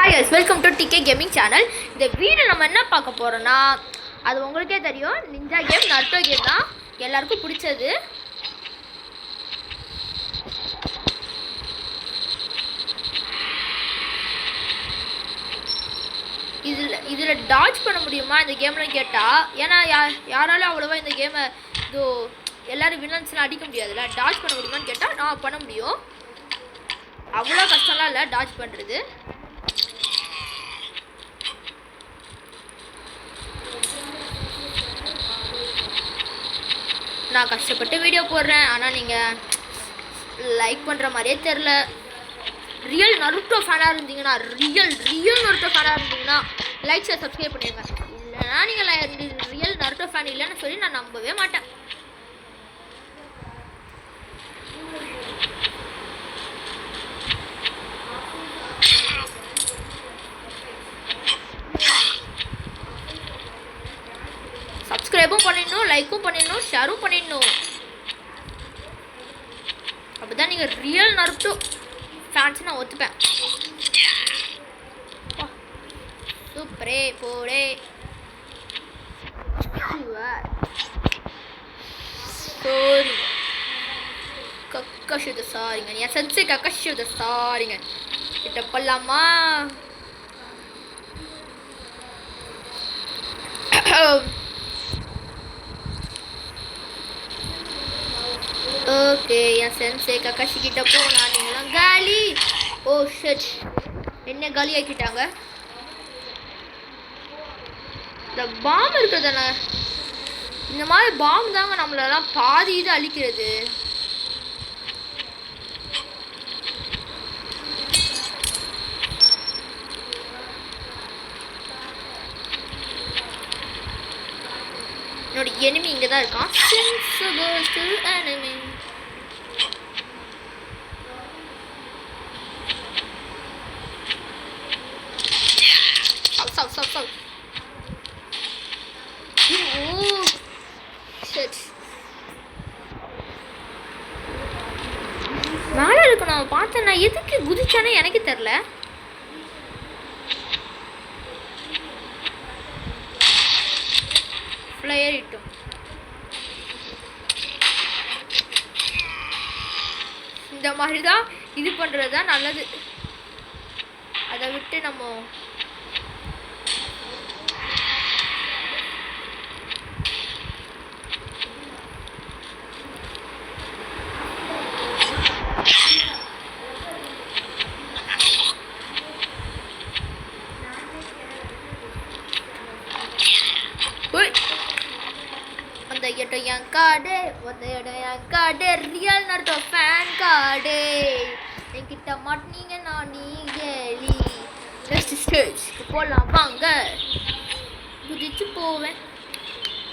Hi guys, welcome to DK gaming channel. இந்த video நம்ம என்ன பார்க்க போகிறோன்னா, அது உங்களுக்கே தெரியும், நிஞ்சா கேம், நருட்டோ கேம் தான் எல்லாருக்கும் பிடிச்சது. இதில் டாட்ஜ் பண்ண முடியுமா இந்த கேமில் கேட்டால்? ஏன்னா யாராலும் அவ்வளோவா இந்த கேமை இதோ எல்லோரும் வில்லன்ஸ்லாம் அடிக்க முடியாதுல்ல. டாட்ஜ் பண்ண முடியுமான்னு கேட்டால் நான் பண்ண முடியும். அவ்வளோ கஷ்டம்லாம் இல்லை டாட்ஜ் பண்ணுறது. நான் கஷ்டப்பட்டு வீடியோ போடுறேன், ஆனால் நீங்கள் லைக் பண்ணுற மாதிரியே தெரில. ரியல் நருட்டோ ஃபேனாக இருந்தீங்கன்னா ரியல் நருட்டோ ஃபேனாக இருந்தீங்கன்னா லைக் ஷேர் சப்ஸ்கிரைப் பண்ணிடுங்க. இல்லைனா நீங்கள் ரியல் நருட்டோ ஃபேன் இல்லைன்னு சொல்லி நான் நம்பவே மாட்டேன். சப்ஸ்கிரைபும் பண்ணிடணும், லைக்கும் பண்ணிடணும், ஷேரும் பண்ணிடணும். அப்போ தான் நீங்கள் ரியல் நருட்டோ ஃபேன்ஸ் நான் ஒத்துப்பேன். சூப்பரே போடே சாரி கக்கஷுத சாரிங்க, என் சென்சே கக்கஷுத சாரிங்க. கிட்ட பண்ணலாமா? ஓகே, என் சென்சே கக்காஷி கிட்ட போனா நீங்களாம் காலி. ஓ ஷட், என்ன காலி ஆக்கிட்டாங்க. இந்த பாம்பு இருக்குதுதானே, இந்த மாதிரி பாம்பு தாங்க நம்மளெல்லாம் பாதி இது அழிக்கிறது. என்னோட எனிமி இங்கே தான் இருக்கான். மேலே இருக்கு, நான் பார்த்தேன். நான் எதுக்கு குதிச்சானே எனக்கு தெரில. ஃப்ளையர் இட்டும் இந்த மாதிரி தான் இது பண்ணுறது தான் நல்லது. அதை விட்டு நம்ம என் கார்டு என் card real Naruto fan card என்கிட்ட மாட்டினீங்க. நான் நீங்களி நெக்ஸ்ட் ஸ்டேஜ்க்கு போகலாம் வாங்க. குதிச்சு போவேன்.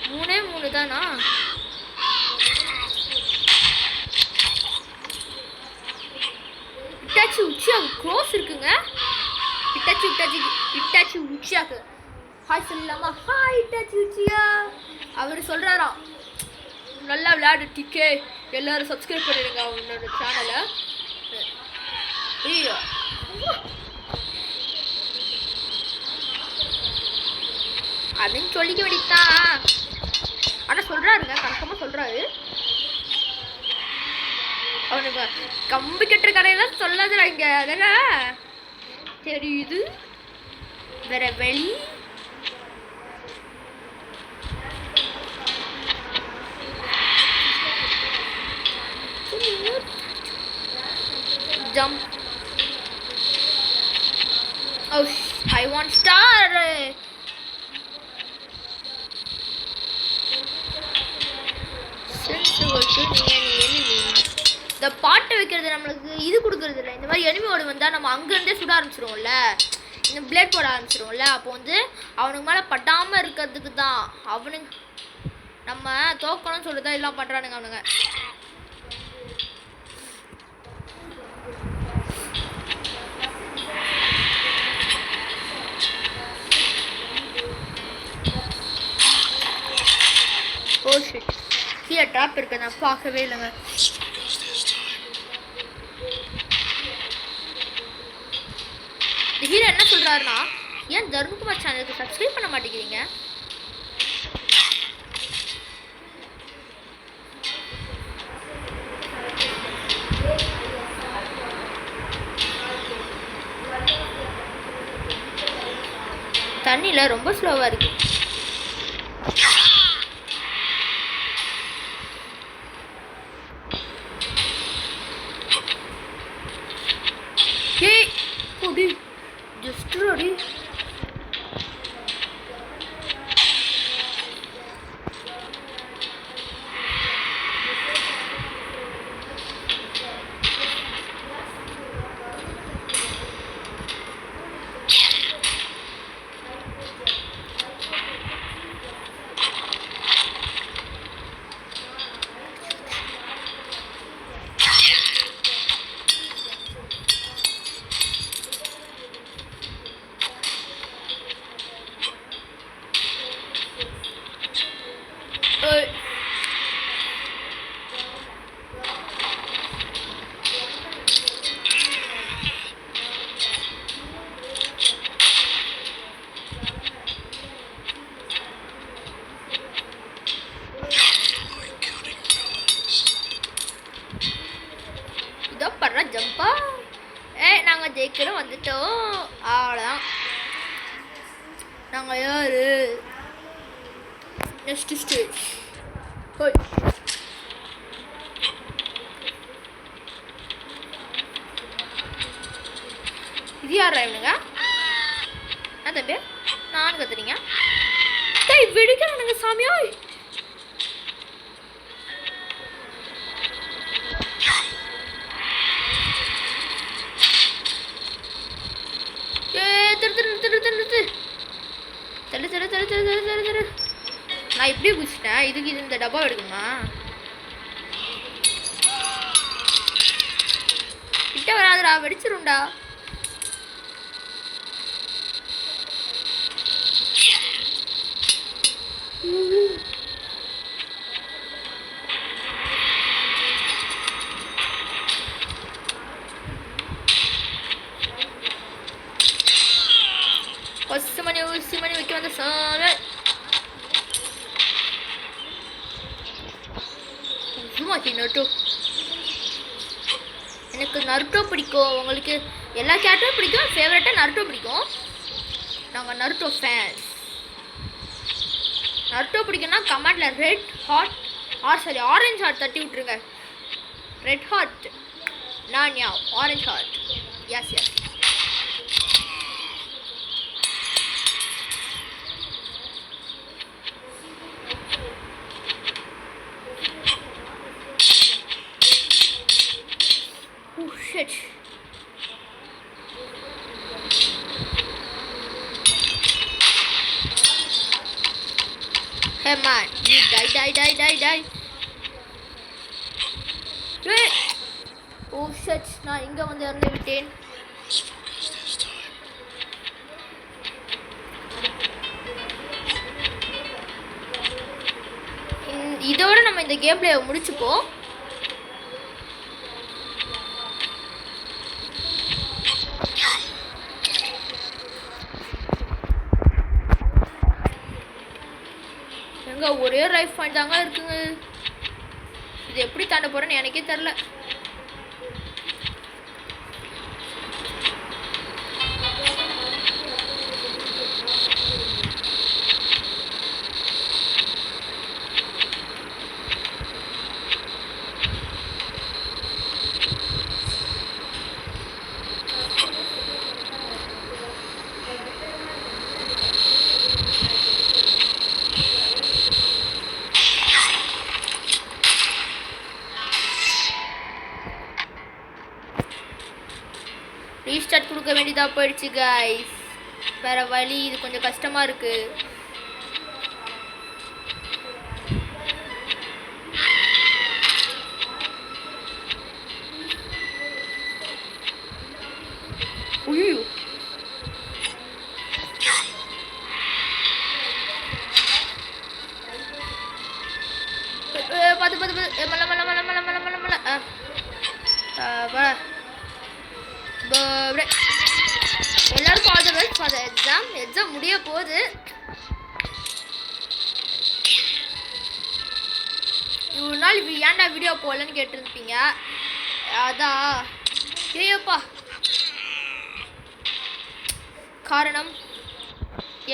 3 தானா? இட்டாச்சி உச்சியாக்கு க்ளோஸ் இருக்குங்க. இட்டாச்சி உச்சியாக்கு ஹாய் சொல்லலாமா? Hi Itachi Uchiha. அவர் சொல்கிறாராம், நல்லா விளையாடு டிக்கே, எல்லாரும் சப்ஸ்கிரைப் பண்ணிடுங்க அவனோட சேனலை. ஐயோ அப்படின்னு சொல்லிக்க வேண்டியதான். ஆனால் சொல்கிறாருங்க, கணக்கமாக சொல்கிறாரு. அவனுக்கு கம்பு கட்டுற கடையெல்லாம் சொல்லாதுறாங்க, அதெல்லாம் தெரியுது. வேற வெளி jump. Oh, I want star. இந்த பாட்டை வைக்கிறது நம்மளுக்கு இது கொடுக்கறது இல்லை. இந்த மாதிரி எனிமியோடு வந்தால் நம்ம அங்கேருந்தே சுட ஆரம்பிச்சிருவோம்ல, இந்த பிளேட் போட ஆரம்பிச்சிருவோம்ல. அப்போ வந்து அவனுக்கு மேலே பட்டாமல் இருக்கிறதுக்கு தான். அவனுங்க நம்ம தோக்கணும்னு சொல்லி தான் எல்லாம் பண்ணுறானுங்க அவனுங்க. ஓ ஷிட், கீழே ட்ராப் இருக்கு, நான் பார்க்கவே இல்லைங்க. இந்த ஹீரோ என்ன சொல்கிறாருன்னா, ஏன் தர்மகுமார் சேனலுக்கு சப்ஸ்கிரைப் பண்ண மாட்டேங்கிறீங்க? தண்ணியில் ரொம்ப ஸ்லோவாக இருக்கு. ஏய் போடி ஜஸ்ட் ரெடி. இதோ படுற ஜம்பா. நாங்கள் ஜெயிக்கிறோம், வந்துட்டோம். அவ்வளோதான். நாங்கள் யாரு நெக்ஸ்ட் ஸ்டேஜ். ஹோய் இது யாரா இவனுங்க? என்ன தம்பி நான் கத்துறீங்க? டேய் வெடிக்கிறானுங்க சாமியா. நான் இப்படியே குதிச்சிட்டேன். இதுக்கு இது இந்த டப்பா எடுக்கணுமா? கிட்ட வராதுடா, வெடிச்சிரும்டா. ஊசி மணி வைக்க வந்த சாமி. நருட்டோ, எனக்கு நருட்டோ பிடிக்கும். உங்களுக்கு எல்லா கேரக்டரும் பிடிக்கும். ஃபேவரட்டாக நருட்டோ பிடிக்கும். நாங்கள் நருட்டோ ஃபேன்ஸ். நருட்டோ பிடிக்கும்னா கமெண்டில் ரெட் ஹாட் ஆரஞ்சு ஹார்ட் தட்டி விட்ருங்க. ரெட் ஹார்ட் நான் orange heart. Yes yes. Shit. Hey man, you die. Wait. Oh shit, நான் இங்க வந்து இறந்து விட்டேன். இதோட நம்ம இந்த கேம் பிளே முடிச்சுப்போம். ஒரே லைஃப் பாயிண்ட் தாங்க இருக்குங்க. இது எப்படி தாண்ட போறேன்னு எனக்கே தெரியல. ரீஸ்டார்ட் கொடுக்க வேண்டியதாக போயிடுச்சு கைஸ். வேறு வழி, இது கொஞ்சம் கஷ்டமாக இருக்குது. ஐயோ பார்த்து மல்ல மல்ல மல்ல மல்ல மல்ல மல்ல மல்ல எல்லாரும் ஃபார் த எக்ஸாம் முடிய போகுது. இவ்வளோ நாள் ஏன்டா வீடியோ போடலன்னு கேட்டிருப்பீங்க. அதான் ஏப்பா காரணம்,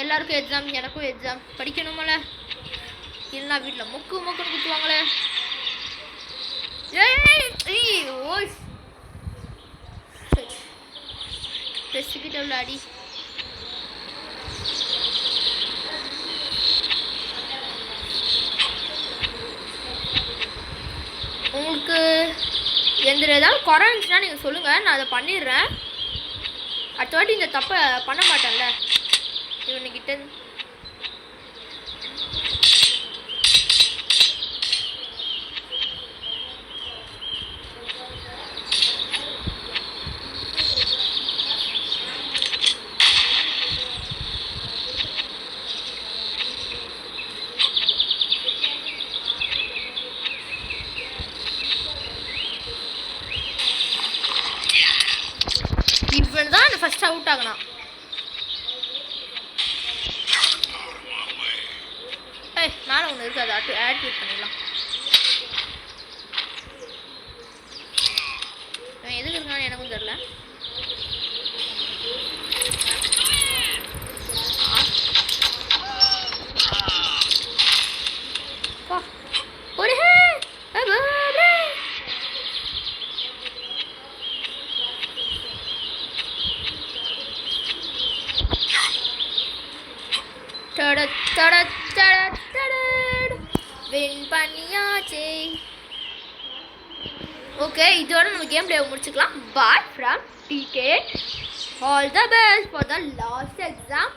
எல்லாருக்கும் எக்ஸாம், எனக்கும் எக்ஸாம், படிக்கணுமல. இல்லைனா வீட்டில் முக்குன்னு குத்துவாங்களே. டெஸ்ட்டுக்கிட்ட விளையாடி உங்களுக்கு ஏதாவது குறை இருந்துச்சுன்னா நீங்கள் சொல்லுங்கள், நான் அதை பண்ணிடுறேன். அடுத்த வாட்டி இந்த தப்பை பண்ண மாட்டேன்ல இவனுக்கிட்ட. இவன் தான் ஃபர்ஸ்ட் அவுட் ஆகணும். மேலே ஒன்று இருக்குது, அதை ஆக்டிவேட் பண்ணிடலாம். அவன் எதுக்கு இருக்கான்னு எனக்கும் தெரியல. ஒரு வின் பண்ணியாச்சே. ஓகே, இதோட நம்ம கேம் பிளே முடிச்சுக்கலாம். Bye from DK. All the best for the last exam.